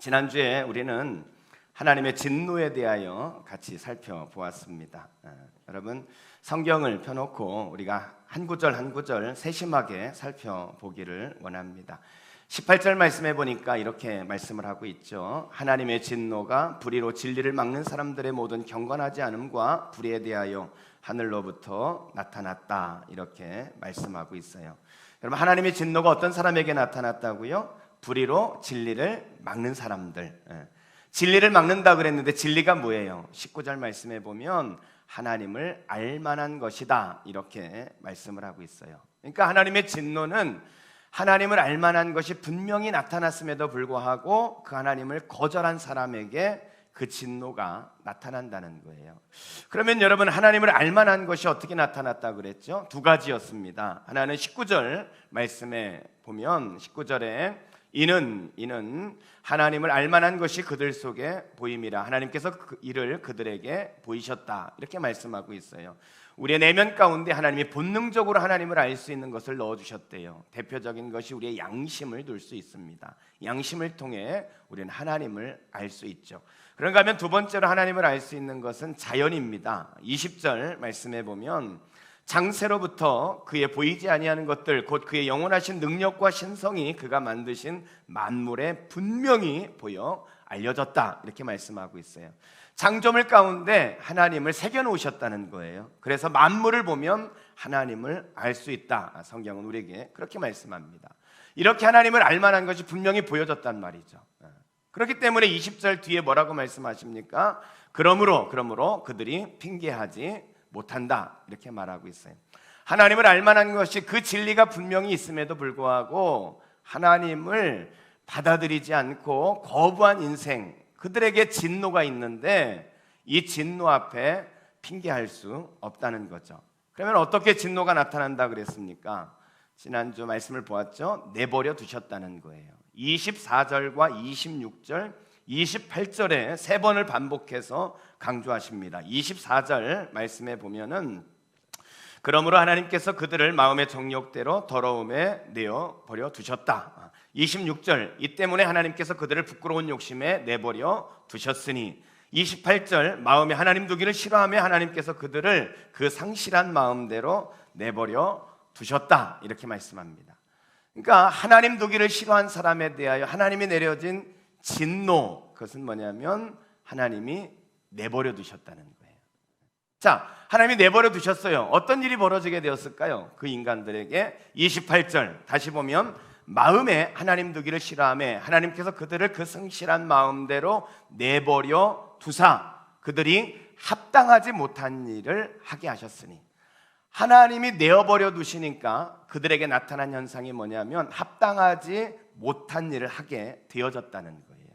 지난주에 우리는 하나님의 진노에 대하여 같이 살펴보았습니다. 여러분 성경을 펴놓고 우리가 한 구절 한 구절 세심하게 살펴보기를 원합니다. 18절 말씀해 보니까 이렇게 말씀을 하고 있죠. 하나님의 진노가 불의로 진리를 막는 사람들의 모든 경건하지 않음과 불의에 대하여 하늘로부터 나타났다, 이렇게 말씀하고 있어요. 여러분, 하나님의 진노가 어떤 사람에게 나타났다고요? 불의로 진리를 막는 사람들. 진리를 막는다 그랬는데 진리가 뭐예요? 19절 말씀해 보면 하나님을 알만한 것이다, 이렇게 말씀을 하고 있어요. 그러니까 하나님의 진노는 하나님을 알만한 것이 분명히 나타났음에도 불구하고 그 하나님을 거절한 사람에게 그 진노가 나타난다는 거예요. 그러면 여러분, 하나님을 알만한 것이 어떻게 나타났다 그랬죠? 두 가지였습니다. 하나는 19절 말씀에 보면 19절에 이는 하나님을 알만한 것이 그들 속에 보임이라, 하나님께서 이를 그들에게 보이셨다, 이렇게 말씀하고 있어요. 우리의 내면 가운데 하나님이 본능적으로 하나님을 알 수 있는 것을 넣어주셨대요. 대표적인 것이 우리의 양심을 둘 수 있습니다. 양심을 통해 우리는 하나님을 알 수 있죠. 그런가 하면 두 번째로 하나님을 알 수 있는 것은 자연입니다. 20절 말씀해 보면 장세로부터 그의 보이지 아니하는 것들, 곧 그의 영원하신 능력과 신성이 그가 만드신 만물에 분명히 보여 알려졌다, 이렇게 말씀하고 있어요. 창조물 가운데 하나님을 새겨놓으셨다는 거예요. 그래서 만물을 보면 하나님을 알 수 있다, 성경은 우리에게 그렇게 말씀합니다. 이렇게 하나님을 알만한 것이 분명히 보여졌단 말이죠. 그렇기 때문에 20절 뒤에 뭐라고 말씀하십니까? 그러므로 그들이 핑계하지 못한다, 이렇게 말하고 있어요. 하나님을 알만한 것이 그 진리가 분명히 있음에도 불구하고 하나님을 받아들이지 않고 거부한 인생, 그들에게 진노가 있는데 이 진노 앞에 핑계할 수 없다는 거죠. 그러면 어떻게 진노가 나타난다 그랬습니까? 지난주 말씀을 보았죠. 내버려 두셨다는 거예요. 24절과 26절, 28절에 세 번을 반복해서 강조하십니다. 24절 말씀에 보면은 그러므로 하나님께서 그들을 마음의 정욕대로 더러움에 내어버려 두셨다. 26절, 이 때문에 하나님께서 그들을 부끄러운 욕심에 내버려 두셨으니. 28절, 마음에 하나님 두기를 싫어하며 하나님께서 그들을 그 상실한 마음대로 내버려 두셨다, 이렇게 말씀합니다. 그러니까 하나님 두기를 싫어한 사람에 대하여 하나님이 내려진 진노, 그것은 뭐냐면 하나님이 내버려 두셨다는 거예요. 자, 하나님이 내버려 두셨어요. 어떤 일이 벌어지게 되었을까요? 그 인간들에게 28절 다시 보면 마음에 하나님 두기를 싫어하며 하나님께서 그들을 그 성실한 마음대로 내버려 두사 그들이 합당하지 못한 일을 하게 하셨으니. 하나님이 내어버려 두시니까 그들에게 나타난 현상이 뭐냐면 합당하지 못한 일을 하게 되어졌다는 거예요.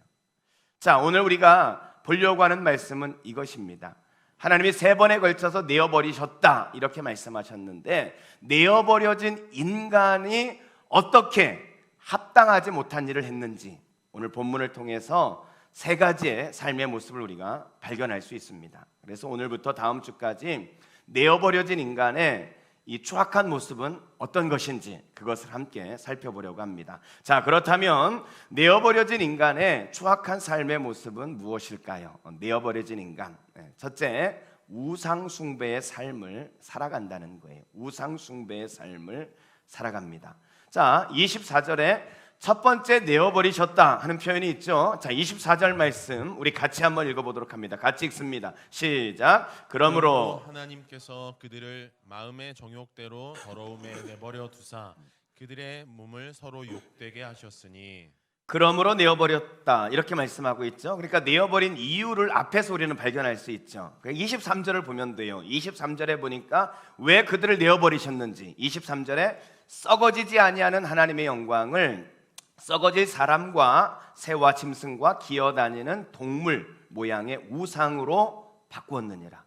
자, 오늘 우리가 보려고 하는 말씀은 이것입니다. 하나님이 세 번에 걸쳐서 내어버리셨다, 이렇게 말씀하셨는데 내어버려진 인간이 어떻게 합당하지 못한 일을 했는지 오늘 본문을 통해서 세 가지의 삶의 모습을 우리가 발견할 수 있습니다. 그래서 오늘부터 다음 주까지 내어버려진 인간의 이 추악한 모습은 어떤 것인지 그것을 함께 살펴보려고 합니다. 자, 그렇다면 내어버려진 인간의 추악한 삶의 모습은 무엇일까요? 내어버려진 인간, 첫째, 우상숭배의 삶을 살아간다는 거예요. 우상숭배의 삶을 살아갑니다. 자, 24절에 첫 번째 내어버리셨다 하는 표현이 있죠. 자, 24절 말씀 우리 같이 한번 읽어보도록 합니다. 같이 읽습니다. 시작. 그러므로 하나님께서 그들을 마음의 정욕대로 더러움에 내버려 두사 그들의 몸을 서로 욕되게 하셨으니. 그러므로 내어버렸다, 이렇게 말씀하고 있죠. 그러니까 내어버린 이유를 앞에서 우리는 발견할 수 있죠. 23절을 보면 돼요. 23절에 보니까 왜 그들을 내어버리셨는지. 23절에 썩어지지 아니하는 하나님의 영광을 썩어질 사람과 새와 짐승과 기어다니는 동물 모양의 우상으로 바꾸었느니라.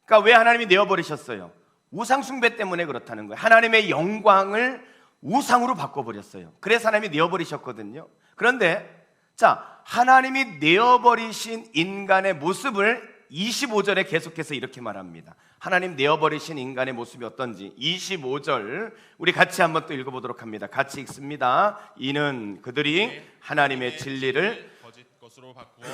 그러니까 왜 하나님이 내어버리셨어요? 우상 숭배 때문에 그렇다는 거예요. 하나님의 영광을 우상으로 바꿔버렸어요. 그래서 하나님이 내어버리셨거든요. 그런데 자, 하나님이 내어버리신 인간의 모습을 25절에 계속해서 이렇게 말합니다. 하나님 내어버리신 인간의 모습이 어떤지 25절 우리 같이 한번 또 읽어보도록 합니다. 같이 읽습니다. 이는 그들이 하나님의 진리를 것으로 바꾸어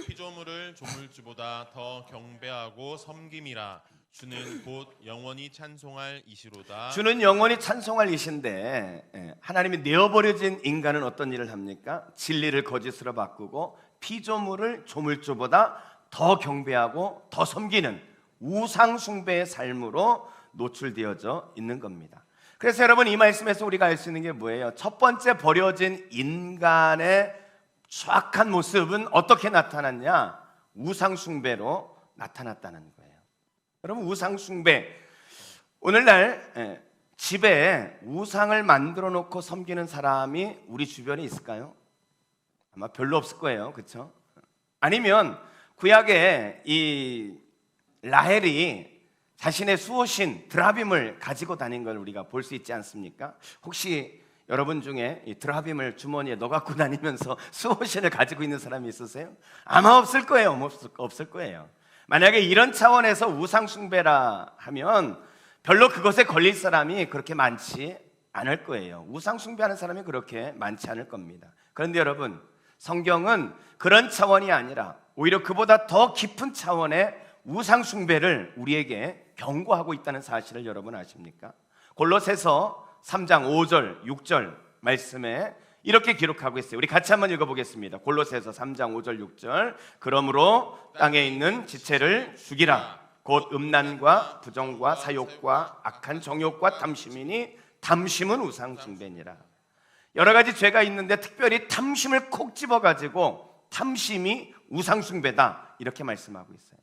피조물을 조물주보다 더 경배하고 섬김이라. 주는 곧 영원히 찬송할 이시로다. 주는 영원히 찬송할 이신데, 하나님이 내어버려진 인간은 어떤 일을 합니까? 진리를 거짓으로 바꾸고 피조물을 조물주보다 더 경배하고 더 섬기는 우상 숭배의 삶으로 노출되어져 있는 겁니다. 그래서 여러분, 이 말씀에서 우리가 알 수 있는 게 뭐예요? 첫 번째, 버려진 인간의 추악한 모습은 어떻게 나타났냐? 우상 숭배로 나타났다는 거예요. 여러분, 우상 숭배, 오늘날 집에 우상을 만들어 놓고 섬기는 사람이 우리 주변에 있을까요? 아마 별로 없을 거예요. 그렇죠? 아니면 구약에 이 라헬이 자신의 수호신 드라빔을 가지고 다닌 걸 우리가 볼 수 있지 않습니까? 혹시 여러분 중에 이 드라빔을 주머니에 넣어 갖고 다니면서 수호신을 가지고 있는 사람이 있으세요? 아마 없을 거예요. 없을 거예요. 만약에 이런 차원에서 우상 숭배라 하면 별로 그것에 걸릴 사람이 그렇게 많지 않을 거예요. 우상 숭배하는 사람이 그렇게 많지 않을 겁니다. 그런데 여러분, 성경은 그런 차원이 아니라 오히려 그보다 더 깊은 차원의 우상 숭배를 우리에게 경고하고 있다는 사실을 여러분 아십니까? 골로새서 3장 5절 6절 말씀에 이렇게 기록하고 있어요. 우리 같이 한번 읽어보겠습니다. 골로새서 3장 5절 6절. 그러므로 땅에 있는 지체를 죽이라. 곧 음란과 부정과 사욕과 악한 정욕과 탐심이니 탐심은 우상 숭배니라. 여러 가지 죄가 있는데 특별히 탐심을 콕 집어가지고 탐심이 우상 숭배다, 이렇게 말씀하고 있어요.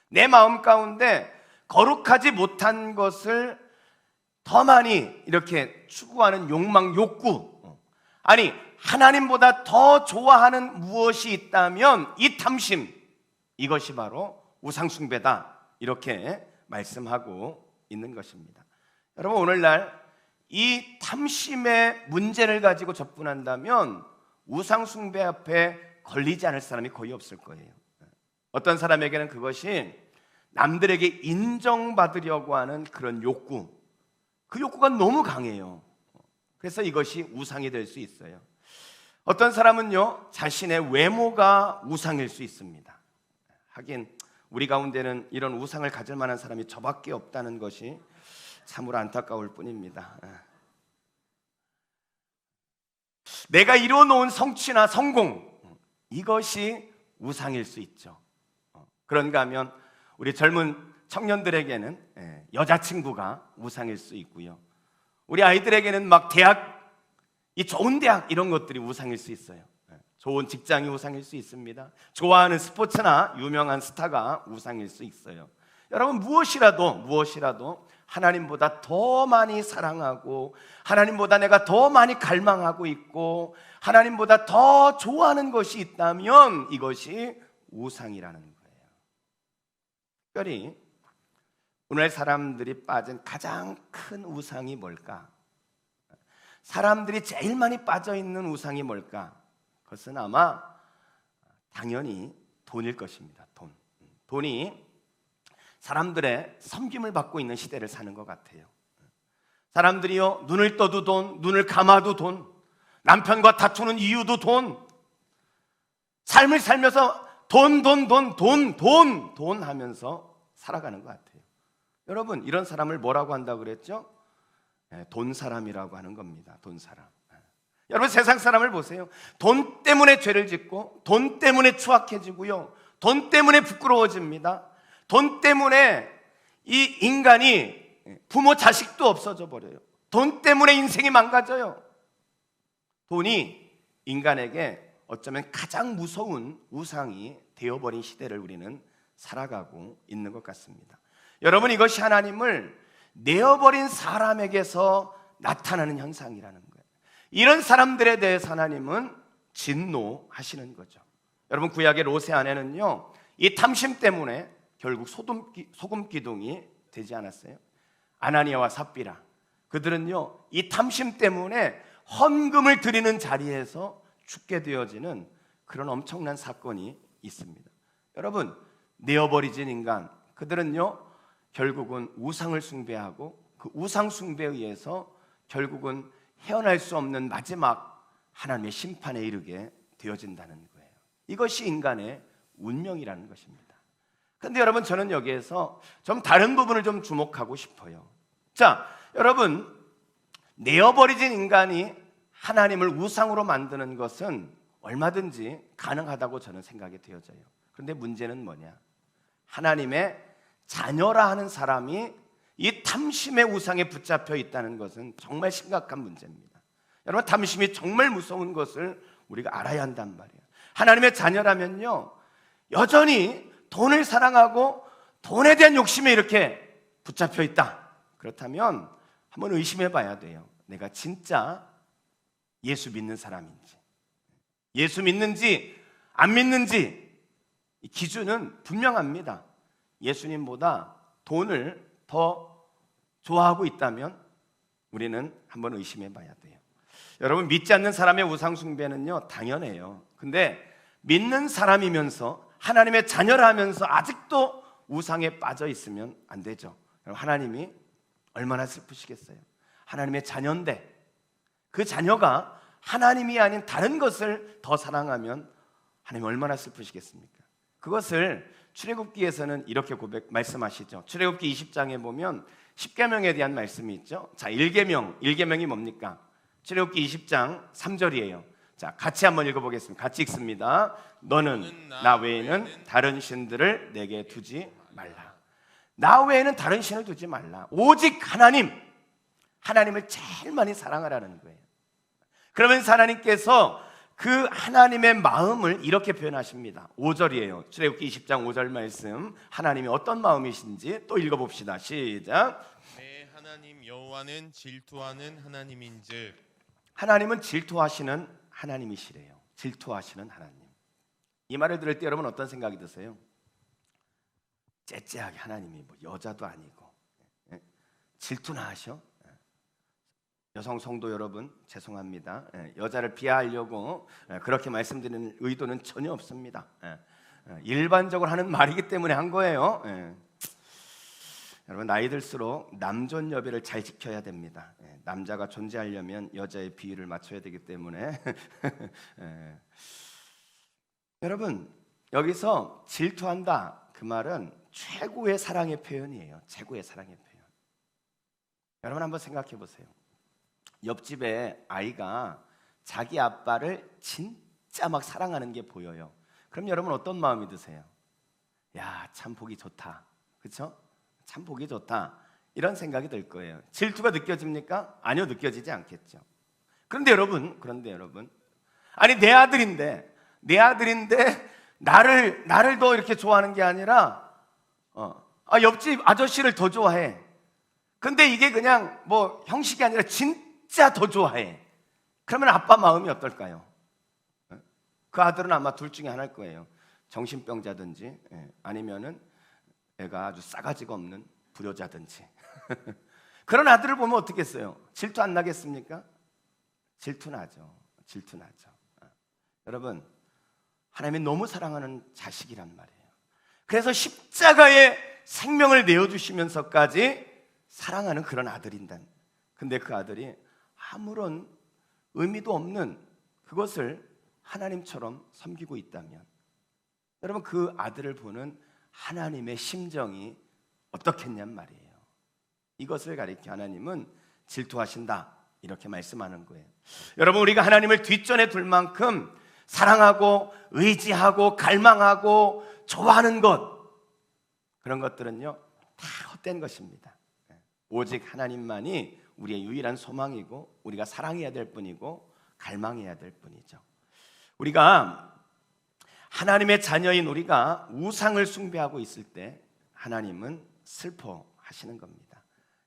내 마음 가운데 거룩하지 못한 것을 더 많이 이렇게 추구하는 욕망, 욕구, 아니 하나님보다 더 좋아하는 무엇이 있다면 이 탐심, 이것이 바로 우상 숭배다, 이렇게 말씀하고 있는 것입니다. 여러분, 오늘날 이 탐심의 문제를 가지고 접근한다면 우상 숭배 앞에 걸리지 않을 사람이 거의 없을 거예요. 어떤 사람에게는 그것이 남들에게 인정받으려고 하는 그런 욕구, 그 욕구가 너무 강해요. 그래서 이것이 우상이 될 수 있어요. 어떤 사람은요, 자신의 외모가 우상일 수 있습니다. 하긴 우리 가운데는 이런 우상을 가질 만한 사람이 저밖에 없다는 것이 참으로 안타까울 뿐입니다. 내가 이뤄놓은 성취나 성공, 이것이 우상일 수 있죠. 그런가 하면 우리 젊은 청년들에게는 여자친구가 우상일 수 있고요, 우리 아이들에게는 막 대학, 이 좋은 대학 이런 것들이 우상일 수 있어요. 좋은 직장이 우상일 수 있습니다. 좋아하는 스포츠나 유명한 스타가 우상일 수 있어요. 여러분, 무엇이라도 하나님보다 더 많이 사랑하고 하나님보다 내가 더 많이 갈망하고 있고 하나님보다 더 좋아하는 것이 있다면 이것이 우상이라는 거예요. 특별히 오늘 사람들이 빠진 가장 큰 우상이 뭘까? 사람들이 제일 많이 빠져 있는 우상이 뭘까? 그것은 아마 당연히 돈일 것입니다. 돈이 사람들의 섬김을 받고 있는 시대를 사는 것 같아요. 사람들이요, 눈을 떠도 돈, 눈을 감아도 돈, 남편과 다투는 이유도 돈, 삶을 살면서 돈 하면서 살아가는 것 같아요. 여러분, 이런 사람을 뭐라고 한다고 그랬죠? 돈 사람이라고 하는 겁니다. 돈 사람. 여러분, 세상 사람을 보세요. 돈 때문에 죄를 짓고 돈 때문에 추악해지고요, 돈 때문에 부끄러워집니다. 돈 때문에 이 인간이 부모 자식도 없어져 버려요. 돈 때문에 인생이 망가져요. 돈이 인간에게 어쩌면 가장 무서운 우상이 되어버린 시대를 우리는 살아가고 있는 것 같습니다. 여러분, 이것이 하나님을 내어버린 사람에게서 나타나는 현상이라는 거예요. 이런 사람들에 대해서 하나님은 진노하시는 거죠. 여러분, 구약의 롯의 아내는요, 이 탐심 때문에 결국 소금 기둥이 되지 않았어요? 아나니아와 삽비라, 그들은요, 이 탐심 때문에 헌금을 드리는 자리에서 죽게 되어지는 그런 엄청난 사건이 있습니다. 여러분, 내어버리진 인간, 그들은요 결국은 우상을 숭배하고 그 우상 숭배에 의해서 결국은 헤어날 수 없는 마지막 하나님의 심판에 이르게 되어진다는 거예요. 이것이 인간의 운명이라는 것입니다. 그런데 여러분, 저는 여기에서 좀 다른 부분을 좀 주목하고 싶어요. 자, 여러분, 내어버려진 인간이 하나님을 우상으로 만드는 것은 얼마든지 가능하다고 저는 생각이 되어져요. 그런데 문제는 뭐냐? 하나님의 자녀라 하는 사람이 이 탐심의 우상에 붙잡혀 있다는 것은 정말 심각한 문제입니다. 여러분, 탐심이 정말 무서운 것을 우리가 알아야 한단 말이에요. 하나님의 자녀라면요, 여전히 돈을 사랑하고 돈에 대한 욕심에 이렇게 붙잡혀 있다. 그렇다면 한번 의심해 봐야 돼요. 내가 진짜 예수 믿는 사람인지, 예수 믿는지 안 믿는지 이 기준은 분명합니다. 예수님보다 돈을 더 좋아하고 있다면 우리는 한번 의심해 봐야 돼요. 여러분, 믿지 않는 사람의 우상 숭배는요, 당연해요. 근데 믿는 사람이면서 하나님의 자녀라면서 아직도 우상에 빠져 있으면 안 되죠. 하나님이 얼마나 슬프시겠어요. 하나님의 자녀인데 그 자녀가 하나님이 아닌 다른 것을 더 사랑하면 하나님이 얼마나 슬프시겠습니까? 그것을 출애굽기에서는 이렇게 말씀하시죠. 출애굽기 20장에 보면 10계명에 대한 말씀이 있죠. 자, 1계명이 뭡니까? 출애굽기 20장 3절이에요. 자, 같이 한번 읽어보겠습니다. 같이 읽습니다. 너는 나 외에는 다른 신들을 내게 두지 말라. 나 외에는 다른 신을 두지 말라. 오직 하나님을 제일 많이 사랑하라는 거예요. 그러면서 하나님께서 그 하나님의 마음을 이렇게 표현하십니다. 5절이에요. 출애굽기 20장 5절 말씀, 하나님이 어떤 마음이신지 또 읽어봅시다. 시작. 내 하나님 여호와는 질투하는 하나님인즉. 하나님은 질투하시는 하나님이시래요. 질투하시는 하나님. 이 말을 들을 때 여러분 어떤 생각이 드세요? 째째하게 하나님이 뭐 여자도 아니고 질투나 하셔? 여성 성도 여러분, 죄송합니다. 여자를 비하하려고 그렇게 말씀드리는 의도는 전혀 없습니다. 일반적으로 하는 말이기 때문에 한 거예요. 여러분, 나이 들수록 남존여배를 잘 지켜야 됩니다. 남자가 존재하려면 여자의 비율을 맞춰야 되기 때문에 여러분, 여기서 질투한다 그 말은 최고의 사랑의 표현이에요. 최고의 사랑의 표현. 여러분, 한번 생각해 보세요. 옆집에 아이가 자기 아빠를 진짜 막 사랑하는 게 보여요. 그럼 여러분 어떤 마음이 드세요? 야, 참 보기 좋다. 그렇죠? 참 보기 좋다. 이런 생각이 들 거예요. 질투가 느껴집니까? 아니요, 느껴지지 않겠죠. 그런데 여러분, 아니 내 아들인데 나를 더 이렇게 좋아하는 게 아니라 옆집 아저씨를 더 좋아해. 근데 이게 그냥 뭐 형식이 아니라 진짜 더 좋아해. 그러면 아빠 마음이 어떨까요? 그 아들은 아마 둘 중에 하나일 거예요. 정신병자든지 아니면은 애가 아주 싸가지가 없는 불효자든지. 그런 아들을 보면 어떻겠어요? 질투 안 나겠습니까? 질투나죠. 여러분, 하나님이 너무 사랑하는 자식이란 말이에요. 그래서 십자가에 생명을 내어주시면서까지 사랑하는 그런 아들인데, 근데 그 아들이 아무런 의미도 없는 그것을 하나님처럼 섬기고 있다면, 여러분, 그 아들을 보는 하나님의 심정이 어떻겠냔 말이에요. 이것을 가리켜 하나님은 질투하신다 이렇게 말씀하는 거예요. 여러분, 우리가 하나님을 뒷전에 둘 만큼 사랑하고 의지하고 갈망하고 좋아하는 것, 그런 것들은요 다 헛된 것입니다. 오직 하나님만이 우리의 유일한 소망이고 우리가 사랑해야 될 뿐이고 갈망해야 될 뿐이죠. 우리가 하나님의 자녀인 우리가 우상을 숭배하고 있을 때 하나님은 슬퍼하시는 겁니다.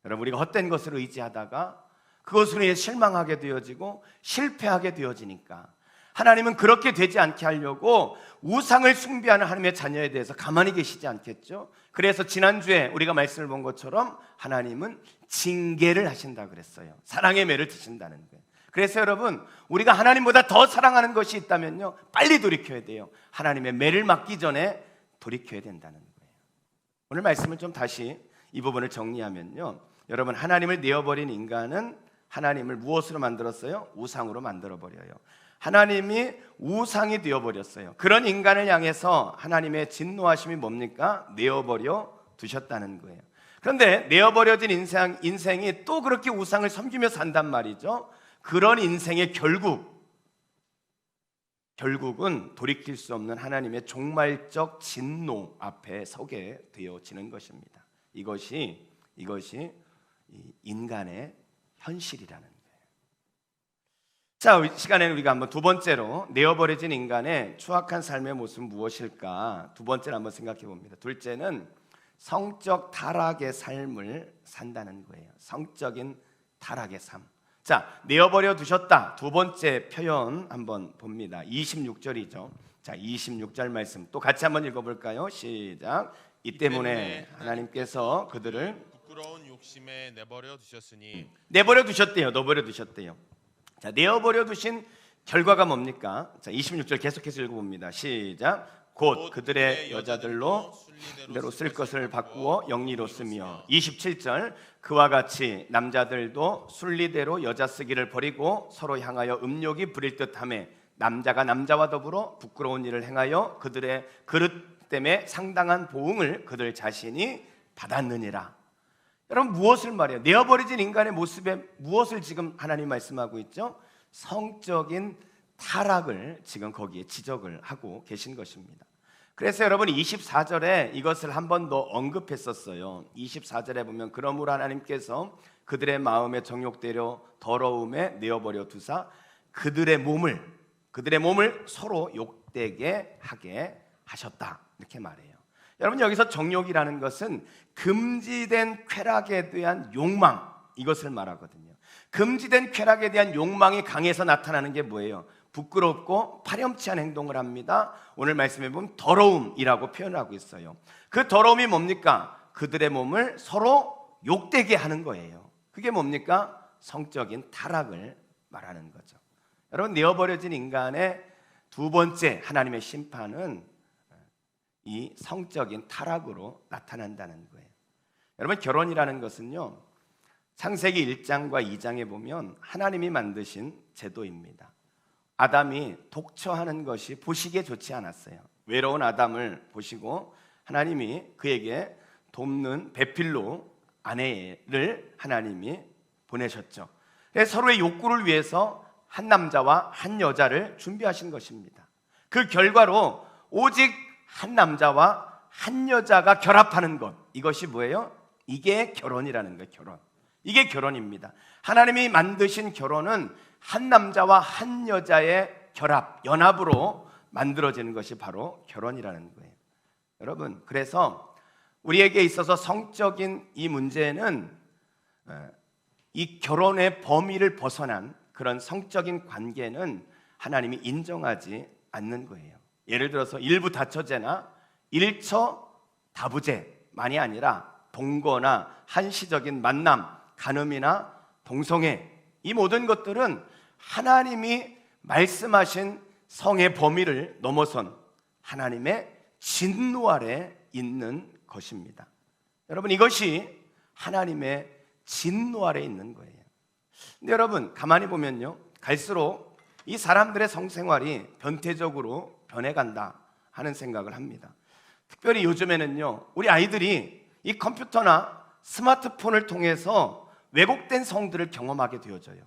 여러분, 우리가 헛된 것을 의지하다가 그것으로 인해 실망하게 되어지고 실패하게 되어지니까 하나님은 그렇게 되지 않게 하려고 우상을 숭배하는 하나님의 자녀에 대해서 가만히 계시지 않겠죠. 그래서 지난주에 우리가 말씀을 본 것처럼 하나님은 징계를 하신다 그랬어요. 사랑의 매를 드신다는 거예요. 그래서 여러분, 우리가 하나님보다 더 사랑하는 것이 있다면요 빨리 돌이켜야 돼요. 하나님의 매를 맞기 전에 돌이켜야 된다는 거예요. 오늘 말씀을 좀 다시 이 부분을 정리하면요, 여러분, 하나님을 내어버린 인간은 하나님을 무엇으로 만들었어요? 우상으로 만들어버려요. 하나님이 우상이 되어버렸어요. 그런 인간을 향해서 하나님의 진노하심이 뭡니까? 내어버려 두셨다는 거예요. 그런데 내어버려진 인생이 또 그렇게 우상을 섬기며 산단 말이죠. 그런 인생의 결국은 돌이킬 수 없는 하나님의 종말적 진노 앞에 서게 되어지는 것입니다. 이것이 인간의 현실이라는 거예요. 자, 이 시간에는 우리가 한번 두 번째로 내어버려진 인간의 추악한 삶의 모습은 무엇일까? 두 번째로 한번 생각해 봅니다. 둘째는 성적 타락의 삶을 산다는 거예요. 성적인 타락의 삶. 자, 내어버려 두셨다. 두 번째 표현 한번 봅니다. 26절이죠. 자, 26절 말씀 또 같이 한번 읽어볼까요? 시작. 이 때문에 하나님께서 그들을 부끄러운 욕심에 내버려 두셨으니 내버려 두셨대요. 자, 내어버려 두신 결과가 뭡니까? 자, 26절 계속해서 읽어봅니다. 시작. 곧 그들의 여자들로 순리대로 쓸 것을 바꾸어 영리로 쓰며 27절 그와 같이 남자들도 순리대로 여자 쓰기를 버리고 서로 향하여 음욕이 부릴 듯하며 남자가 남자와 더불어 부끄러운 일을 행하여 그들의 그릇 때문에 상당한 보응을 그들 자신이 받았느니라. 여러분 무엇을 말해요? 내어버려진 인간의 모습에 무엇을 지금 하나님 말씀하고 있죠? 성적인 타락을 지금 거기에 지적을 하고 계신 것입니다. 그래서 여러분 24절에 이것을 한 번 더 언급했었어요. 24절에 보면 그러므로 하나님께서 그들의 마음의 정욕대로 더러움에 내어버려 두사 그들의 몸을 서로 욕되게 하게 하셨다. 이렇게 말해요. 여러분 여기서 정욕이라는 것은 금지된 쾌락에 대한 욕망, 이것을 말하거든요. 금지된 쾌락에 대한 욕망이 강해서 나타나는 게 뭐예요? 부끄럽고 파렴치한 행동을 합니다. 오늘 말씀해 보면 더러움이라고 표현하고 있어요. 그 더러움이 뭡니까? 그들의 몸을 서로 욕되게 하는 거예요. 그게 뭡니까? 성적인 타락을 말하는 거죠. 여러분 내어버려진 인간의 두 번째 하나님의 심판은 이 성적인 타락으로 나타난다는 거예요. 여러분 결혼이라는 것은요, 창세기 1장과 2장에 보면 하나님이 만드신 제도입니다. 아담이 독처하는 것이 보시기에 좋지 않았어요. 외로운 아담을 보시고 하나님이 그에게 돕는 배필로 아내를 하나님이 보내셨죠. 그래서 서로의 욕구를 위해서 한 남자와 한 여자를 준비하신 것입니다. 그 결과로 오직 한 남자와 한 여자가 결합하는 것, 이것이 뭐예요? 이게 결혼이라는 거예요. 결혼. 이게 결혼입니다. 하나님이 만드신 결혼은 한 남자와 한 여자의 결합, 연합으로 만들어지는 것이 바로 결혼이라는 거예요. 여러분, 그래서 우리에게 있어서 성적인 이 문제는 이 결혼의 범위를 벗어난 그런 성적인 관계는 하나님이 인정하지 않는 거예요. 예를 들어서 일부 다처제나 일처 다부제만이 아니라 동거나 한시적인 만남, 간음이나 동성애, 이 모든 것들은 하나님이 말씀하신 성의 범위를 넘어선 하나님의 진노 아래 있는 것입니다. 여러분 이것이 하나님의 진노 아래 있는 거예요. 근데 여러분 가만히 보면요, 갈수록 이 사람들의 성생활이 변태적으로 변해간다 하는 생각을 합니다. 특별히 요즘에는요, 우리 아이들이 이 컴퓨터나 스마트폰을 통해서 왜곡된 성들을 경험하게 되어져요.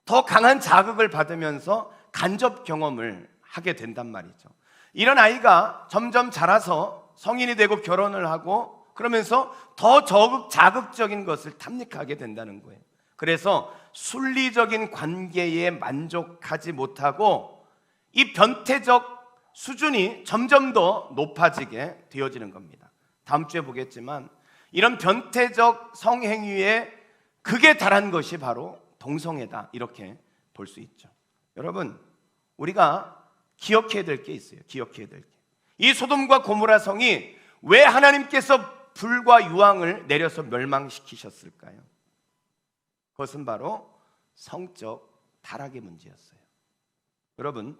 더 강한 자극을 받으면서 간접 경험을 하게 된단 말이죠. 이런 아이가 점점 자라서 성인이 되고 결혼을 하고 그러면서 더 자극적인 것을 탐닉하게 된다는 거예요. 그래서 순리적인 관계에 만족하지 못하고 이 변태적 수준이 점점 더 높아지게 되어지는 겁니다. 다음 주에 보겠지만 이런 변태적 성행위에 극에 달한 것이 바로 동성애다, 이렇게 볼 수 있죠. 여러분 우리가 기억해야 될 게 있어요. 기억해야 될 게. 이 소돔과 고모라 성이 왜 하나님께서 불과 유황을 내려서 멸망시키셨을까요? 그것은 바로 성적 타락의 문제였어요. 여러분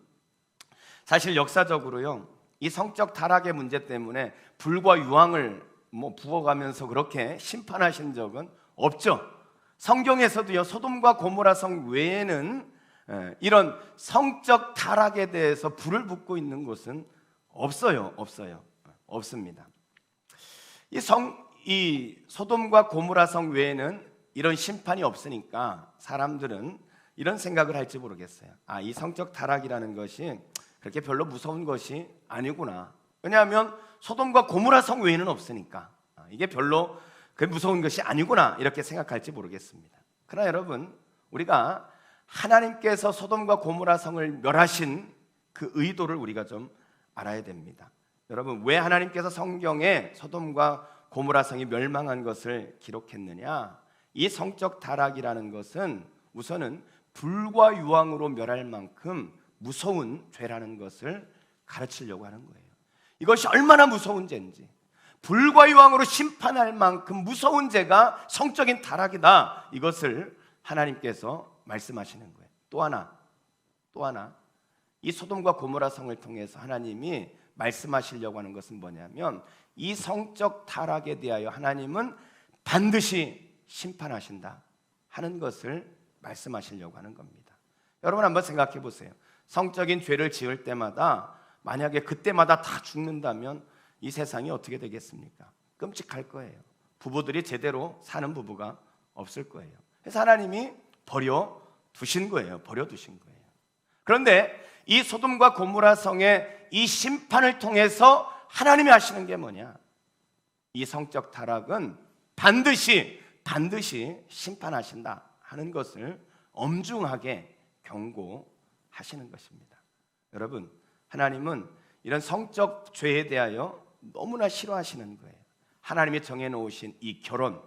사실 역사적으로요, 이 성적 타락의 문제 때문에 불과 유황을 부어가면서 그렇게 심판하신 적은 없죠. 성경에서도요, 소돔과 고모라 성 외에는 이런 성적 타락에 대해서 불을 붙고 있는 곳은 없어요. 없습니다. 이 소돔과 고모라 성 외에는 이런 심판이 없으니까 사람들은 이런 생각을 할지 모르겠어요. 이 성적 타락이라는 것이 그렇게 별로 무서운 것이 아니구나. 왜냐하면 소돔과 고모라 성 외에는 없으니까 이게 별로 무서운 것이 아니구나 이렇게 생각할지 모르겠습니다. 그러나 여러분, 우리가 하나님께서 소돔과 고모라 성을 멸하신 그 의도를 우리가 좀 알아야 됩니다. 여러분, 왜 하나님께서 성경에 소돔과 고모라 성이 멸망한 것을 기록했느냐? 이 성적 타락이라는 것은 우선은 불과 유황으로 멸할 만큼 무서운 죄라는 것을 가르치려고 하는 거예요. 이것이 얼마나 무서운 죄인지, 불과 유황으로 심판할 만큼 무서운 죄가 성적인 타락이다, 이것을 하나님께서 말씀하시는 거예요. 또 하나 이 소돔과 고모라 성을 통해서 하나님이 말씀하시려고 하는 것은 뭐냐면, 이 성적 타락에 대하여 하나님은 반드시 심판하신다 하는 것을 말씀하시려고 하는 겁니다. 여러분, 한번 생각해 보세요. 성적인 죄를 지을 때마다 만약에 그때마다 다 죽는다면 이 세상이 어떻게 되겠습니까? 끔찍할 거예요. 부부들이 제대로 사는 부부가 없을 거예요. 그래서 하나님이 버려두신 거예요. 그런데 이 소돔과 고모라 성의 이 심판을 통해서 하나님이 하시는 게 뭐냐? 이 성적 타락은 반드시 심판하신다 하는 것을 엄중하게 경고하시는 것입니다. 여러분, 하나님은 이런 성적 죄에 대하여 너무나 싫어하시는 거예요. 하나님이 정해놓으신 이 결혼,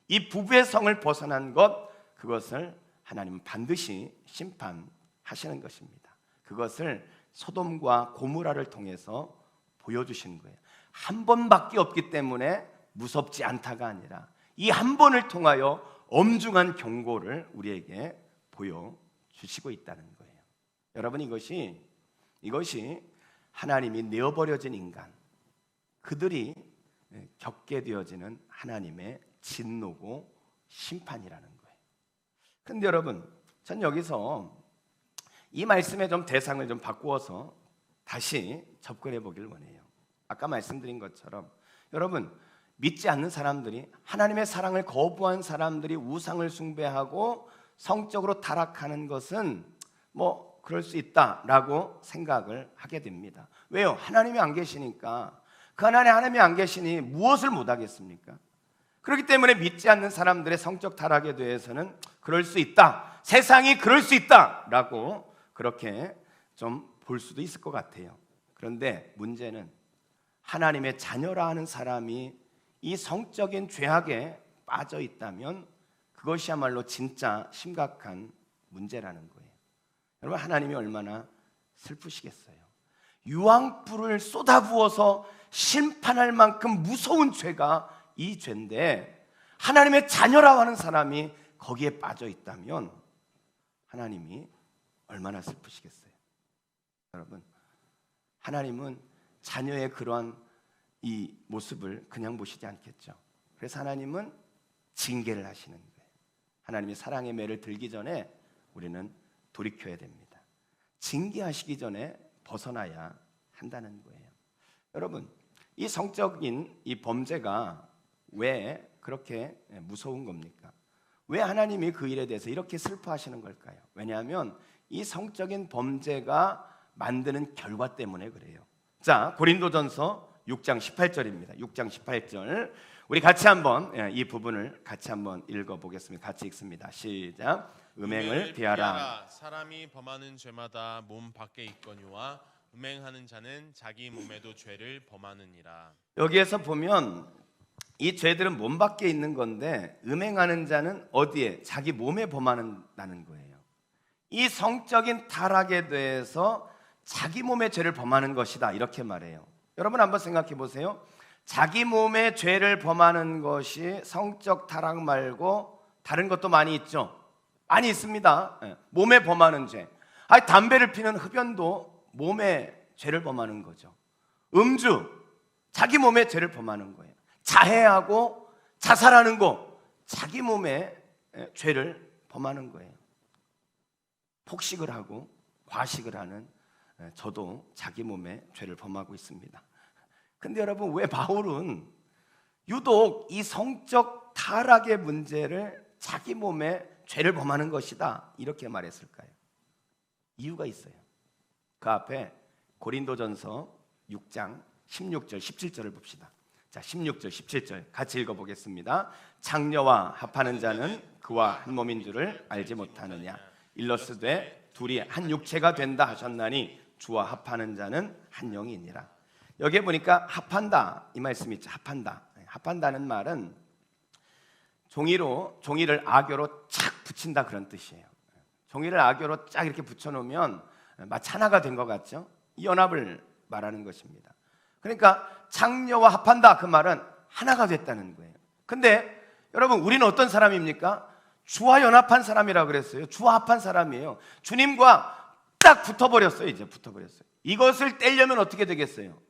이 부부의 성을 벗어난 것, 그것을 하나님은 반드시 심판하시는 것입니다. 그것을 소돔과 고모라를 통해서 보여주신 거예요. 한 번밖에 없기 때문에 무섭지 않다가 아니라 이 한 번을 통하여 엄중한 경고를 우리에게 보여주시고 있다는 거예요. 여러분, 이것이 하나님이 내어버려진 인간, 그들이 겪게 되어지는 하나님의 진노고 심판이라는 거예요. 그런데 여러분, 전 여기서 이 말씀의 좀 대상을 좀 바꾸어서 다시 접근해 보길 원해요. 아까 말씀드린 것처럼 여러분, 믿지 않는 사람들이, 하나님의 사랑을 거부한 사람들이 우상을 숭배하고 성적으로 타락하는 것은 뭐 그럴 수 있다라고 생각을 하게 됩니다. 왜요? 하나님이 안 계시니까. 그 안에 하나님이 안 계시니 무엇을 못하겠습니까? 그렇기 때문에 믿지 않는 사람들의 성적 타락에 대해서는 그럴 수 있다, 세상이 그럴 수 있다라고 그렇게 좀 볼 수도 있을 것 같아요. 그런데 문제는 하나님의 자녀라 하는 사람이 이 성적인 죄악에 빠져 있다면 그것이야말로 진짜 심각한 문제라는 거예요. 여러분, 하나님이 얼마나 슬프시겠어요. 유황불을 쏟아부어서 심판할 만큼 무서운 죄가 이 죄인데, 하나님의 자녀라고 하는 사람이 거기에 빠져 있다면 하나님이 얼마나 슬프시겠어요. 여러분, 하나님은 자녀의 그러한 이 모습을 그냥 보시지 않겠죠. 그래서 하나님은 징계를 하시는 거예요. 하나님이 사랑의 매를 들기 전에 우리는 돌이켜야 됩니다. 징계하시기 전에 벗어나야 한다는 거예요. 여러분, 이 성적인 이 범죄가 왜 그렇게 무서운 겁니까? 왜 하나님이 그 일에 대해서 이렇게 슬퍼하시는 걸까요? 왜냐하면 이 성적인 범죄가 만드는 결과 때문에 그래요. 자, 고린도전서 6장 18절입니다. 6장 18절, 우리 같이 한번 이 부분을 같이 한번 읽어보겠습니다. 같이 읽습니다. 시작. 음행을 피하라. 사람이 범하는 죄마다 몸 밖에 있거니와 음행하는 자는 자기 몸에도 죄를 범하느니라. 여기에서 보면 이 죄들은 몸 밖에 있는 건데, 음행하는 자는 어디에? 자기 몸에 범한다는 거예요. 이 성적인 타락에 대해서 자기 몸의 죄를 범하는 것이다, 이렇게 말해요. 여러분, 한번 생각해 보세요. 자기 몸의 죄를 범하는 것이 성적 타락 말고 다른 것도 많이 있죠. 많이 있습니다. 몸에 범하는 죄. 담배를 피는 흡연도 몸에 죄를 범하는 거죠. 음주, 자기 몸에 죄를 범하는 거예요. 자해하고 자살하는 거, 자기 몸에 죄를 범하는 거예요. 폭식을 하고 과식을 하는 저도 자기 몸에 죄를 범하고 있습니다. 근데 여러분, 왜 바울은 유독 이 성적 타락의 문제를 자기 몸에 죄를 범하는 것이다 이렇게 말했을까요? 이유가 있어요. 그 앞에 고린도전서 6장 16절 17절을 봅시다. 자, 16절 17절 같이 읽어보겠습니다. 창녀와 합하는 자는 그와 한 몸인 줄을 알지 못하느냐. 일러스되 둘이 한 육체가 된다 하셨나니 주와 합하는 자는 한 영이니라. 여기에 보니까 합한다 이 말씀이 있죠. 합한다. 합한다는 말은 종이를 악교로 착 붙인다 그런 뜻이에요. 종이를 악교로 쫙 이렇게 붙여놓으면 마치 하나가 된 것 같죠. 이 연합을 말하는 것입니다. 그러니까 창녀와 합한다 그 말은 하나가 됐다는 거예요. 근데 여러분, 우리는 어떤 사람입니까? 주와 연합한 사람이라고 그랬어요. 주와 합한 사람이에요. 주님과 딱 붙어버렸어요. 이제 붙어버렸어요. 이것을 떼려면 어떻게 되겠어요?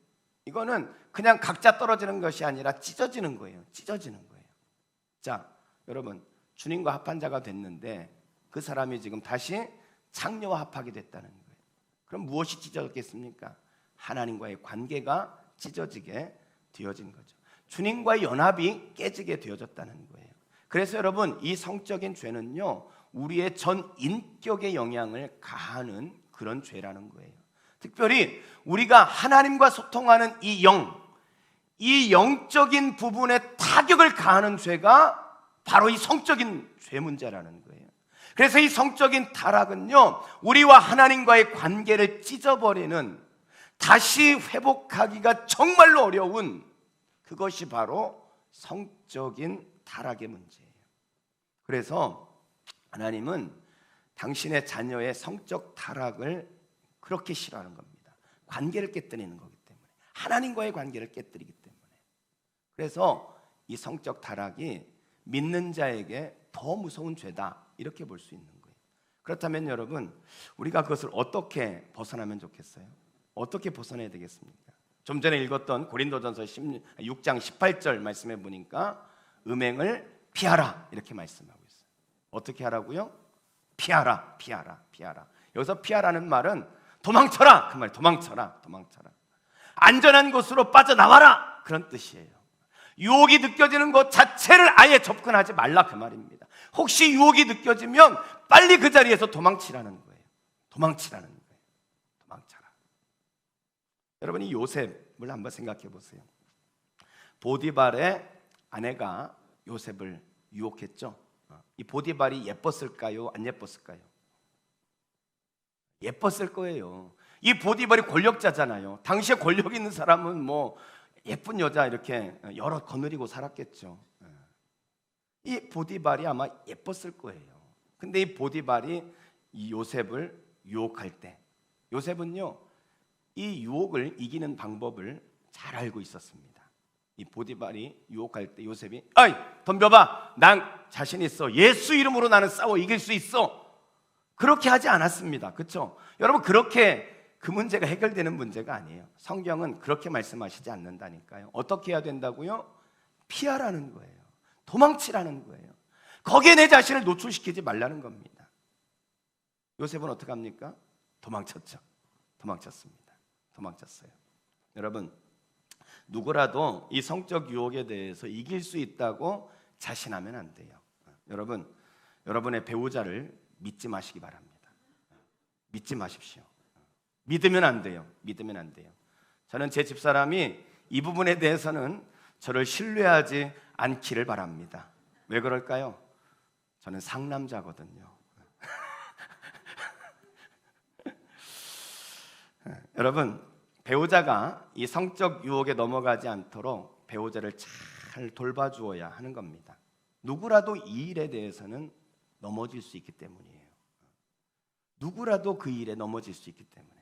이거는 그냥 각자 떨어지는 것이 아니라 찢어지는 거예요. 찢어지는 거예요. 자, 여러분, 주님과 합한 자가 됐는데 그 사람이 지금 다시 창녀와 합하게 됐다는 거예요. 그럼 무엇이 찢어졌겠습니까? 하나님과의 관계가 찢어지게 되어진 거죠. 주님과의 연합이 깨지게 되어졌다는 거예요. 그래서 여러분, 이 성적인 죄는요, 우리의 전 인격에 영향을 가하는 그런 죄라는 거예요. 특별히 우리가 하나님과 소통하는 이 영적인 부분에 타격을 가하는 죄가 바로 이 성적인 죄 문제라는 거예요. 그래서 이 성적인 타락은요, 우리와 하나님과의 관계를 찢어버리는, 다시 회복하기가 정말로 어려운 그것이 바로 성적인 타락의 문제예요. 그래서 하나님은 당신의 자녀의 성적 타락을 그렇게 싫어하는 겁니다. 관계를 깨뜨리는 거기 때문에, 하나님과의 관계를 깨뜨리기 때문에. 그래서 이 성적 타락이 믿는 자에게 더 무서운 죄다 이렇게 볼 수 있는 거예요. 그렇다면 여러분, 우리가 그것을 어떻게 벗어나면 좋겠어요? 어떻게 벗어나야 되겠습니까? 좀 전에 읽었던 고린도전서 6장 18절 말씀해 보니까 음행을 피하라 이렇게 말씀하고 있어요. 어떻게 하라고요? 피하라. 여기서 피하라는 말은 도망쳐라 그 말이에요. 도망쳐라. 안전한 곳으로 빠져나와라 그런 뜻이에요. 유혹이 느껴지는 것 자체를 아예 접근하지 말라 그 말입니다. 혹시 유혹이 느껴지면 빨리 그 자리에서 도망치라는 거예요. 도망쳐라. 여러분, 이 요셉을 한번 생각해 보세요. 보디발의 아내가 요셉을 유혹했죠. 이 보디발이 예뻤을까요? 안 예뻤을까요? 예뻤을 거예요. 이 보디발이 권력자잖아요. 당시에 권력 있는 사람은 뭐 예쁜 여자 이렇게 여러 거느리고 살았겠죠. 이 보디발이 아마 예뻤을 거예요. 근데 이 보디발이 이 요셉을 유혹할 때, 요셉은요, 이 유혹을 이기는 방법을 잘 알고 있었습니다. 이 보디발이 유혹할 때 요셉이 어이 덤벼봐, 난 자신 있어, 예수 이름으로 나는 싸워 이길 수 있어, 그렇게 하지 않았습니다. 그렇죠? 여러분, 그렇게 그 문제가 해결되는 문제가 아니에요. 성경은 그렇게 말씀하시지 않는다니까요. 어떻게 해야 된다고요? 피하라는 거예요. 도망치라는 거예요. 거기에 내 자신을 노출시키지 말라는 겁니다. 요셉은 어떻게 합니까? 도망쳤습니다. 여러분, 누구라도 이 성적 유혹에 대해서 이길 수 있다고 자신하면 안 돼요. 여러분, 여러분의 배우자를 믿지 마시기 바랍니다. 믿지 마십시오. 믿으면 안 돼요. 저는 제 집사람이 이 부분에 대해서는 저를 신뢰하지 않기를 바랍니다. 왜 그럴까요? 저는 상남자거든요. 여러분, 배우자가 이 성적 유혹에 넘어가지 않도록 배우자를 잘 돌봐주어야 하는 겁니다. 누구라도 이 일에 대해서는 넘어질 수 있기 때문이에요. 누구라도 그 일에 넘어질 수 있기 때문에.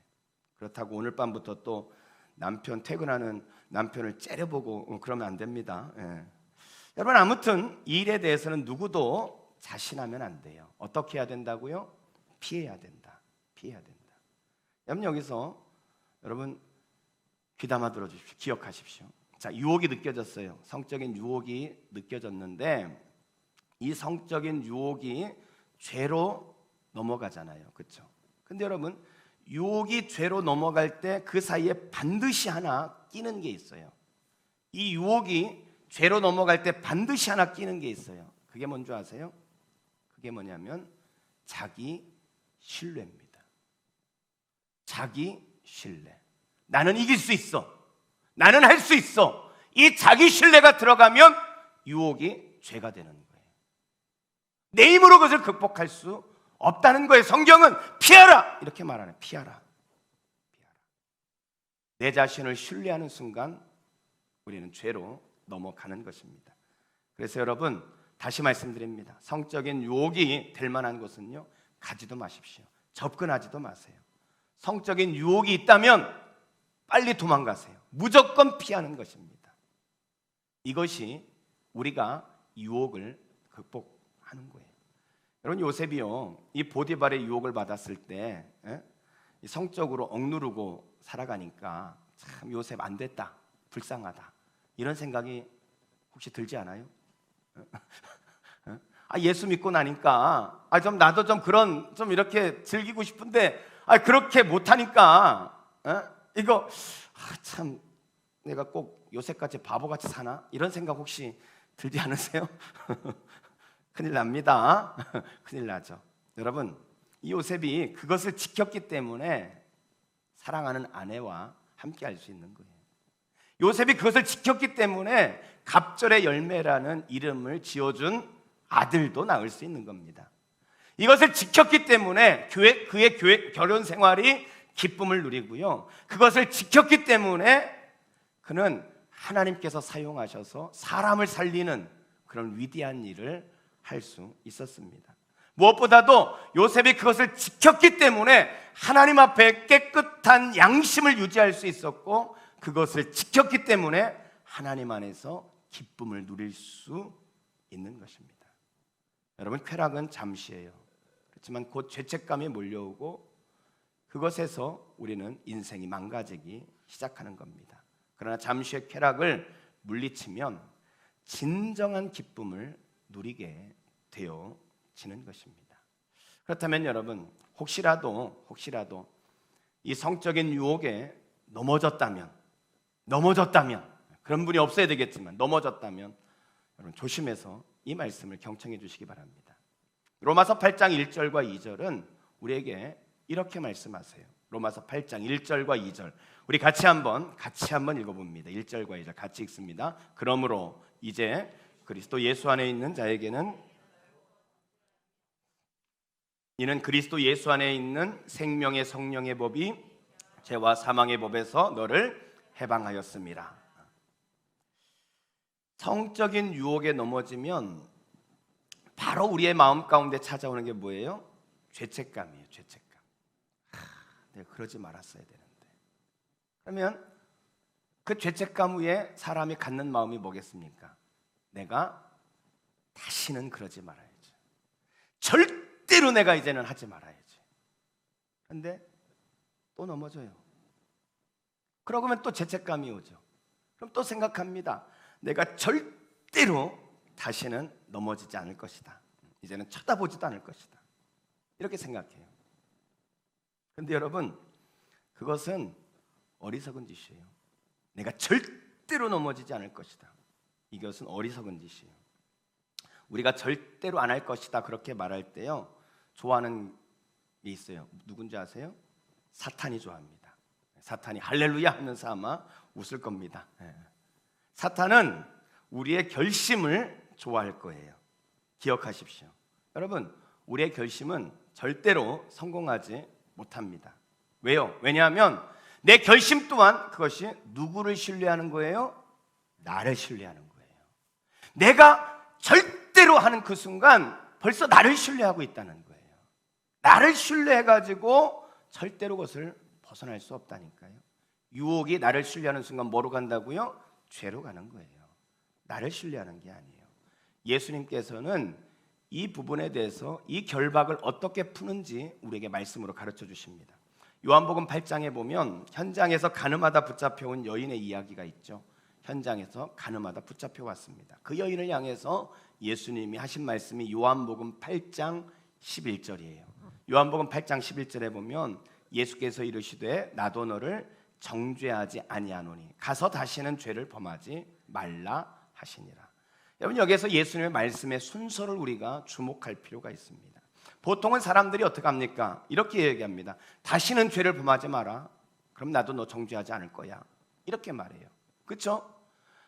그렇다고 오늘 밤부터 또 남편 퇴근하는 남편을 째려보고 그러면 안 됩니다. 여러분, 아무튼 이 일에 대해서는 누구도 자신하면 안 돼요. 어떻게 해야 된다고요? 피해야 된다. 여러분, 여기서 여러분 귀담아 들어주십시오. 기억하십시오. 자, 유혹이 느껴졌어요. 성적인 유혹이 느껴졌는데 이 성적인 유혹이 죄로 넘어가잖아요. 그렇죠? 근데 여러분, 유혹이 죄로 넘어갈 때 그 사이에 반드시 하나 끼는 게 있어요. 이 유혹이 죄로 넘어갈 때 반드시 하나 끼는 게 있어요. 그게 뭔지 아세요? 그게 뭐냐면 자기 신뢰입니다. 자기 신뢰. 나는 이길 수 있어. 나는 할 수 있어. 이 자기 신뢰가 들어가면 유혹이 죄가 되는 거예요. 내 힘으로 그것을 극복할 수 없다는 거예요. 성경은 피하라 이렇게 말하는, 피하라. 내 자신을 신뢰하는 순간 우리는 죄로 넘어가는 것입니다. 그래서 여러분, 다시 말씀드립니다. 성적인 유혹이 될 만한 곳은요, 가지도 마십시오. 접근하지도 마세요. 성적인 유혹이 있다면 빨리 도망가세요. 무조건 피하는 것입니다. 이것이 우리가 유혹을 극복하는 거예요. 여러분, 요셉이요, 이 보디발의 유혹을 받았을 때 성적으로 억누르고 살아가니까 참 요셉 안 됐다, 불쌍하다, 이런 생각이 혹시 들지 않아요? 예수 믿고 나니까 좀 나도 좀 그런 좀 이렇게 즐기고 싶은데 그렇게 못하니까 이거 참 내가 꼭 요셉같이 바보같이 사나? 이런 생각 혹시 들지 않으세요? 큰일 납니다. 큰일 나죠. 여러분, 이 요셉이 그것을 지켰기 때문에 사랑하는 아내와 함께 할 수 있는 거예요. 요셉이 그것을 지켰기 때문에 갑절의 열매라는 이름을 지어준 아들도 낳을 수 있는 겁니다. 이것을 지켰기 때문에 그의 결혼 생활이 기쁨을 누리고요, 그것을 지켰기 때문에 그는 하나님께서 사용하셔서 사람을 살리는 그런 위대한 일을 할 수 있었습니다. 무엇보다도 요셉이 그것을 지켰기 때문에 하나님 앞에 깨끗한 양심을 유지할 수 있었고, 그것을 지켰기 때문에 하나님 안에서 기쁨을 누릴 수 있는 것입니다. 여러분, 쾌락은 잠시예요. 그렇지만 곧 죄책감이 몰려오고 그것에서 우리는 인생이 망가지기 시작하는 겁니다. 그러나 잠시의 쾌락을 물리치면 진정한 기쁨을 누리게 되어지는 것입니다. 그렇다면 여러분, 혹시라도 이 성적인 유혹에 넘어졌다면, 그런 분이 없어야 되겠지만 넘어졌다면 여러분, 조심해서 이 말씀을 경청해 주시기 바랍니다. 로마서 8장 1절과 2절은 우리에게 이렇게 말씀하세요. 로마서 8장 1절과 2절 우리 같이 한번 읽어봅니다. 1절과 2절 같이 읽습니다. 그러므로 이제 그리스도 예수 안에 있는 자에게는 이는 그리스도 예수 안에 있는 생명의 성령의 법이 죄와 사망의 법에서 너를 해방하였습니다. 성적인 유혹에 넘어지면 바로 우리의 마음 가운데 찾아오는 게 뭐예요? 죄책감이에요. 죄책감. 내가 그러지 말았어야 되는데. 그러면 그 죄책감 후에 사람이 갖는 마음이 뭐겠습니까? 내가 다시는 그러지 말아야지. 절대로 내가 이제는 하지 말아야지. 그런데 또 넘어져요. 그러고면 또 죄책감이 오죠. 그럼 또 생각합니다. 내가 절대로 다시는 넘어지지 않을 것이다. 이제는 쳐다보지도 않을 것이다. 이렇게 생각해요. 그런데 여러분, 그것은 어리석은 짓이에요. 내가 절대로 넘어지지 않을 것이다. 이것은 어리석은 짓이에요. 우리가 절대로 안 할 것이다 그렇게 말할 때요, 좋아하는 게 있어요. 누군지 아세요? 사탄이 좋아합니다. 사탄이 할렐루야 하면서 아마 웃을 겁니다. 사탄은 우리의 결심을 좋아할 거예요. 기억하십시오. 여러분, 우리의 결심은 절대로 성공하지 못합니다. 왜요? 왜냐하면 내 결심 또한 그것이 누구를 신뢰하는 거예요? 나를 신뢰하는 거예요. 내가 절대로 하는 그 순간 벌써 나를 신뢰하고 있다는 거예요. 나를 신뢰해가지고 절대로 그것을 벗어날 수 없다니까요. 유혹이 나를 신뢰하는 순간 뭐로 간다고요? 죄로 가는 거예요. 나를 신뢰하는 게 아니에요. 예수님께서는 이 부분에 대해서 이 결박을 어떻게 푸는지 우리에게 말씀으로 가르쳐 주십니다. 요한복음 8장에 보면 현장에서 가늠하다 붙잡혀온 여인의 이야기가 있죠. 현장에서 가늠하다 붙잡혀 왔습니다. 그 여인을 향해서 예수님이 하신 말씀이 요한복음 8장 11절이에요. 요한복음 8장 11절에 보면 예수께서 이르시되 나도 너를 정죄하지 아니하노니 가서 다시는 죄를 범하지 말라 하시니라. 여러분, 여기에서 예수님의 말씀의 순서를 우리가 주목할 필요가 있습니다. 보통은 사람들이 어떻게 합니까? 이렇게 얘기합니다. 다시는 죄를 범하지 마라. 그럼 나도 너 정죄하지 않을 거야. 이렇게 말해요. 그렇죠?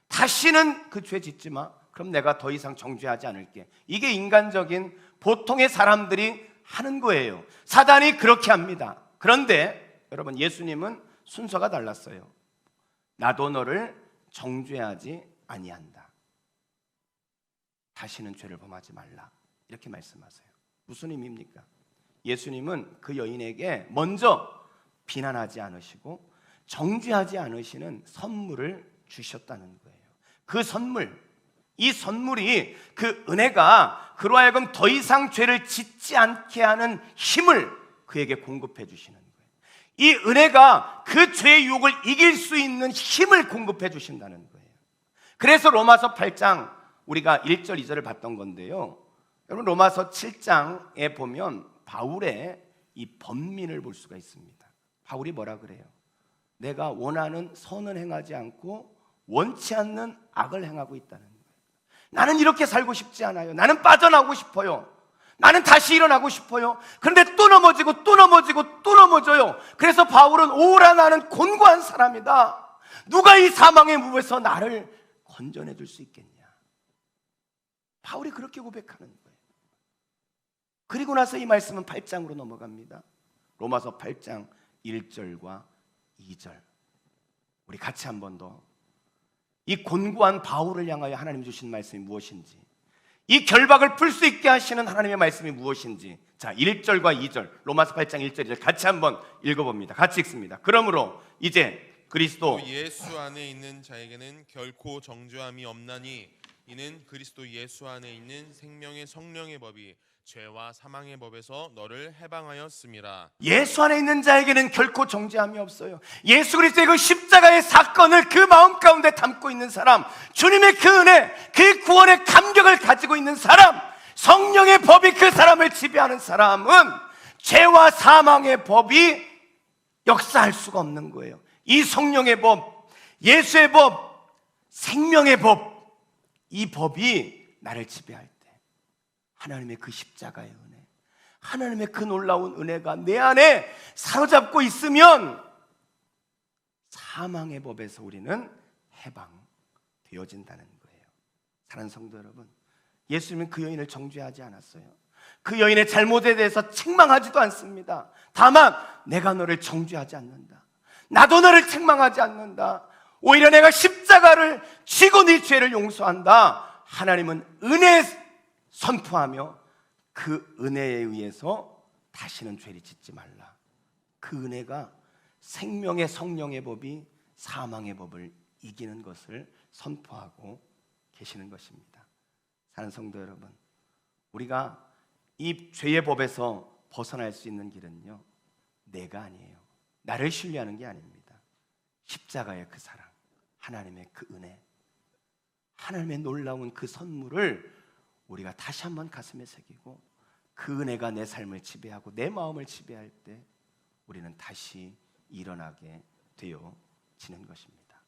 다시는 그 죄 짓지 마. 그럼 내가 더 이상 정죄하지 않을게. 이게 인간적인 보통의 사람들이 하는 거예요. 사단이 그렇게 합니다. 그런데 여러분, 예수님은 순서가 달랐어요. 나도 너를 정죄하지 아니한다. 다시는 죄를 범하지 말라. 이렇게 말씀하세요. 무슨 의미입니까? 예수님은 그 여인에게 먼저 비난하지 않으시고 정죄하지 않으시는 선물을 주셨다는 거예요. 그 선물, 이 선물이 그 은혜가 그로 하여금 더 이상 죄를 짓지 않게 하는 힘을 그에게 공급해 주시는 거예요. 이 은혜가 그 죄의 유혹을 이길 수 있는 힘을 공급해 주신다는 거예요. 그래서 로마서 8장 우리가 1절 2절을 봤던 건데요, 여러분 로마서 7장에 보면 바울의 이 번민을 볼 수가 있습니다. 바울이 뭐라 그래요? 내가 원하는 선은 행하지 않고 원치 않는 악을 행하고 있다는 거예요. 나는 이렇게 살고 싶지 않아요. 나는 빠져나오고 싶어요. 나는 다시 일어나고 싶어요. 그런데 또 넘어지고 또 넘어지고 또 넘어져요. 그래서 바울은 오라 나는 곤고한 사람이다. 누가 이 사망의 무에서 나를 건져내 줄 수 있겠냐. 바울이 그렇게 고백하는 거예요. 그리고 나서 이 말씀은 8장으로 넘어갑니다. 로마서 8장 1절과 2절 우리 같이 한 번 더 이 곤고한 바울을 향하여 하나님 주신 말씀이 무엇인지, 이 결박을 풀 수 있게 하시는 하나님의 말씀이 무엇인지, 자 1절과 2절 로마서 8장 1절 2절 같이 한번 읽어봅니다. 같이 읽습니다. 그러므로 이제 그리스도 예수 안에 있는 자에게는 결코 정죄함이 없나니 이는 그리스도 예수 안에 있는 생명의 성령의 법이 죄와 사망의 법에서 너를 해방하였음이라. 예수 안에 있는 자에게는 결코 정죄함이 없어요. 예수 그리스도의 그 십자가의 사건을 그 마음 가운데 담고 있는 사람, 주님의 그 은혜, 그 구원의 감격을 가지고 있는 사람, 성령의 법이 그 사람을 지배하는 사람은 죄와 사망의 법이 역사할 수가 없는 거예요. 이 성령의 법, 예수의 법, 생명의 법, 이 법이 나를 지배할 때 하나님의 그 십자가의 은혜, 하나님의 그 놀라운 은혜가 내 안에 사로잡고 있으면 사망의 법에서 우리는 해방되어진다는 거예요. 사랑하는 성도 여러분, 예수님은 그 여인을 정죄하지 않았어요. 그 여인의 잘못에 대해서 책망하지도 않습니다. 다만 내가 너를 정죄하지 않는다. 나도 너를 책망하지 않는다. 오히려 내가 십자가를 지고 네 죄를 용서한다. 하나님은 은혜 선포하며 그 은혜에 의해서 다시는 죄를 짓지 말라. 그 은혜가 생명의 성령의 법이 사망의 법을 이기는 것을 선포하고 계시는 것입니다. 사랑하는 성도 여러분, 우리가 이 죄의 법에서 벗어날 수 있는 길은요, 내가 아니에요. 나를 신뢰하는 게 아닙니다. 십자가의 그 사랑, 하나님의 그 은혜, 하나님의 놀라운 그 선물을 우리가 다시 한번 가슴에 새기고 그 은혜가 내 삶을 지배하고 내 마음을 지배할 때 우리는 다시 일어나게 되어지는 것입니다.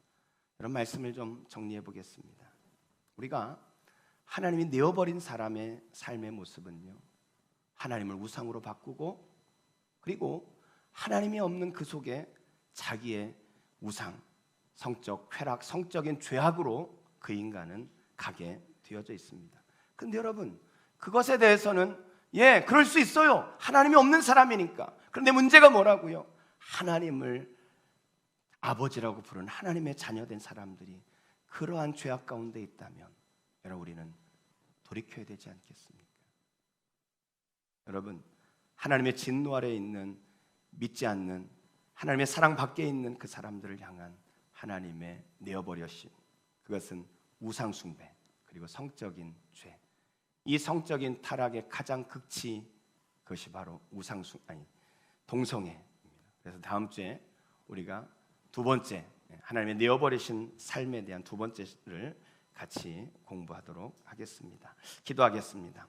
이런 말씀을 좀 정리해 보겠습니다. 우리가 하나님이 내어버린 사람의 삶의 모습은요, 하나님을 우상으로 바꾸고 그리고 하나님이 없는 그 속에 자기의 우상, 성적 쾌락, 성적인 죄악으로 그 인간은 가게 되어져 있습니다. 근데 여러분, 그것에 대해서는 그럴 수 있어요. 하나님이 없는 사람이니까. 그런데 문제가 뭐라고요? 하나님을 아버지라고 부르는 하나님의 자녀된 사람들이 그러한 죄악 가운데 있다면 여러분, 우리는 돌이켜야 되지 않겠습니까? 여러분, 하나님의 진노 아래에 있는, 믿지 않는, 하나님의 사랑 밖에 있는 그 사람들을 향한 하나님의 내어버려신, 그것은 우상 숭배 그리고 성적인 죄. 이 성적인 타락의 가장 극치, 그것이 바로 동성애입니다. 그래서 다음 주에 우리가 두 번째, 하나님의 내어버리신 삶에 대한 두 번째를 같이 공부하도록 하겠습니다. 기도하겠습니다.